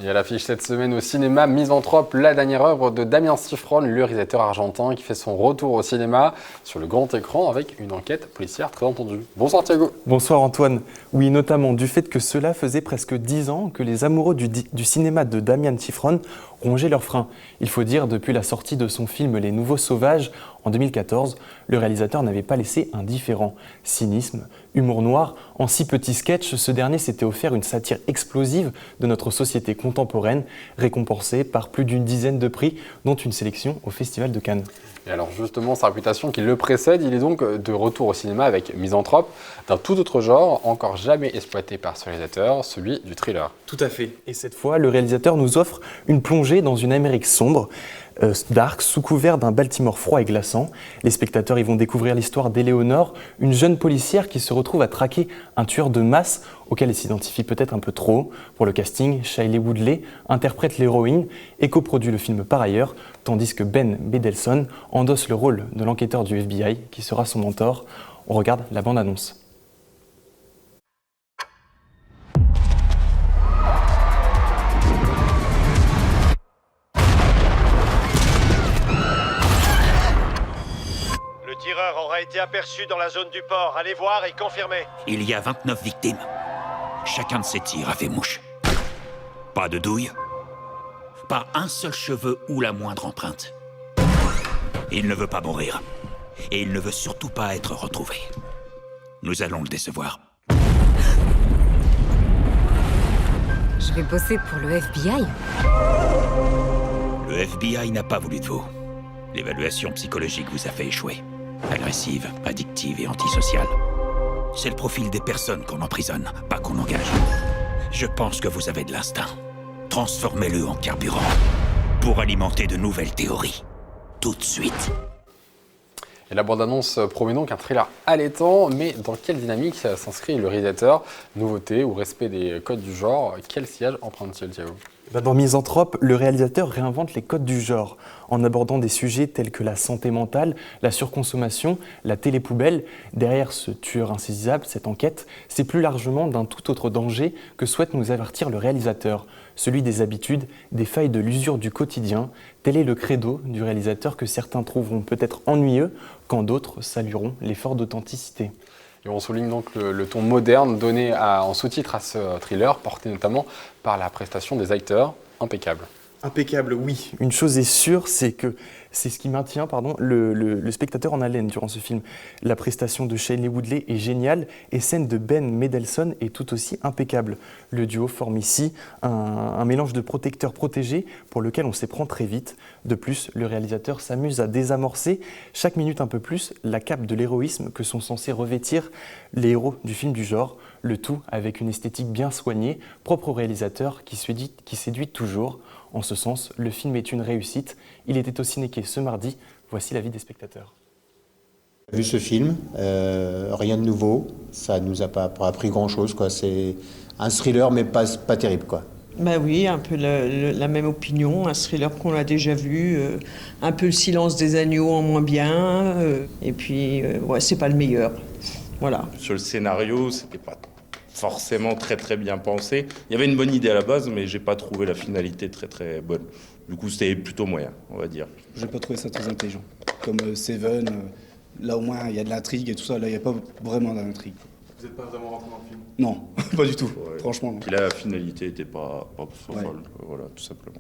Et à l'affiche cette semaine au cinéma, Misanthrope, la dernière œuvre de Damien Cifrón, le réalisateur argentin qui fait son retour au cinéma sur le grand écran avec une enquête policière très entendue. Bonsoir Thiago. Bonsoir Antoine. Oui, notamment du fait que cela faisait presque 10 ans que les amoureux du cinéma de Damien Cifrón rongeaient leurs freins. Il faut dire, depuis la sortie de son film Les Nouveaux Sauvages en 2014, le réalisateur n'avait pas laissé indifférent. Cynisme, humour noir, en 6 petits sketchs, ce dernier s'était offert une satire explosive de notre société contemporaine, récompensée par plus d'une dizaine de prix, dont une sélection au Festival de Cannes. Et alors justement, sa réputation qui le précède, il est donc de retour au cinéma avec Misanthrope, d'un tout autre genre, encore jamais exploité par ce réalisateur, celui du thriller. Tout à fait. Et cette fois, le réalisateur nous offre une plongée dans une Amérique sombre, dark, sous couvert d'un Baltimore froid et glaçant. Les spectateurs y vont découvrir l'histoire d'Éléonore, une jeune policière qui se retrouve à traquer un tueur de masse auquel elle s'identifie peut-être un peu trop. Pour le casting, Shailene Woodley interprète l'héroïne et coproduit le film par ailleurs, tandis que Ben Mendelsohn endosse le rôle de l'enquêteur du FBI qui sera son mentor. On regarde la bande-annonce. Le tireur aura été aperçu dans la zone du port. Allez voir et confirmez. Il y a 29 victimes. Chacun de ces tirs a fait mouche. Pas de douille. Pas un seul cheveu ou la moindre empreinte. Il ne veut pas mourir. Et il ne veut surtout pas être retrouvé. Nous allons le décevoir. Je vais bosser pour le FBI. Le FBI n'a pas voulu de vous. L'évaluation psychologique vous a fait échouer. Agressive, addictive et antisociale. C'est le profil des personnes qu'on emprisonne, pas qu'on engage. Je pense que vous avez de l'instinct. Transformez-le en carburant pour alimenter de nouvelles théories. Tout de suite. Et la bande-annonce promet donc un thriller allaitant, mais dans quelle dynamique s'inscrit le réalisateur? Nouveauté ou respect des codes du genre? Quel sillage emprunte-t-il, Thiago? Dans Misanthrope, le réalisateur réinvente les codes du genre en abordant des sujets tels que la santé mentale, la surconsommation, la télépoubelle. Derrière ce tueur insaisissable, cette enquête, c'est plus largement d'un tout autre danger que souhaite nous avertir le réalisateur, celui des habitudes, des failles de l'usure du quotidien. Tel est le credo du réalisateur que certains trouveront peut-être ennuyeux, quand d'autres salueront l'effort d'authenticité. Et on souligne donc le ton moderne donné en sous-titre à ce thriller, porté notamment par la prestation des acteurs, impeccable. Impeccable, oui. Une chose est sûre, c'est que c'est ce qui maintient le spectateur en haleine durant ce film. La prestation de Shailene Woodley est géniale et celle de Ben Mendelsohn est tout aussi impeccable. Le duo forme ici un mélange de protecteurs protégés pour lequel on s'éprend très vite. De plus, le réalisateur s'amuse à désamorcer chaque minute un peu plus la cape de l'héroïsme que sont censés revêtir les héros du film du genre. Le tout avec une esthétique bien soignée, propre au réalisateur qui séduit toujours. En ce sens, le film est une réussite. Il était au Ciné-Quai ce mardi. Voici l'avis des spectateurs. Vu ce film, rien de nouveau. Ça nous a pas appris grand-chose, quoi. C'est un thriller, mais pas terrible, quoi. Bah oui, un peu la même opinion, un thriller qu'on a déjà vu, un peu Le Silence des agneaux en moins bien, et puis ouais, c'est pas le meilleur. Voilà. Sur le scénario, c'était pas forcément très bien pensé. Il y avait une bonne idée à la base, mais j'ai pas trouvé la finalité très bonne. Du coup, c'était plutôt moyen, on va dire. J'ai pas trouvé ça très intelligent. Comme Seven, là au moins il y a de l'intrigue et tout ça, là il n'y a pas vraiment d'intrigue. Vous n'êtes pas vraiment rentré dans le film? Non, pas du tout, Ouais. franchement. Non. Puis là, la finalité était pas folle, Ouais. voilà, tout simplement.